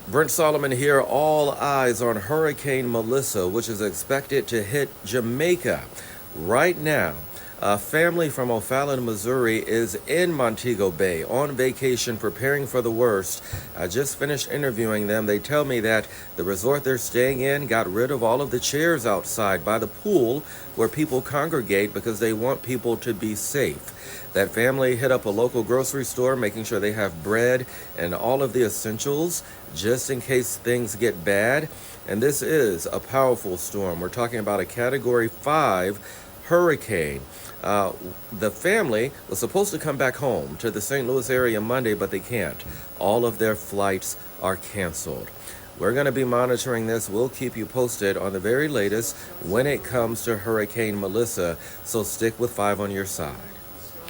Brent Solomon here. All eyes on Hurricane Melissa, which is expected to hit Jamaica right now. A family from O'Fallon, Missouri is in Montego Bay on vacation preparing for the worst. I just finished interviewing them. They tell me that the resort they're staying in got rid of all of the chairs outside by the pool where people congregate because they want people to be safe. That family hit up a local grocery store, making sure they have bread and all of the essentials just in case things get bad. And this is a powerful storm. We're talking about a Category 5 hurricane. The family was supposed to come back home to the St. Louis area Monday, but they can't. All of their flights are canceled. We're going to be monitoring this. We'll keep you posted on the very latest when it comes to Hurricane Melissa, so stick with 5 on your side.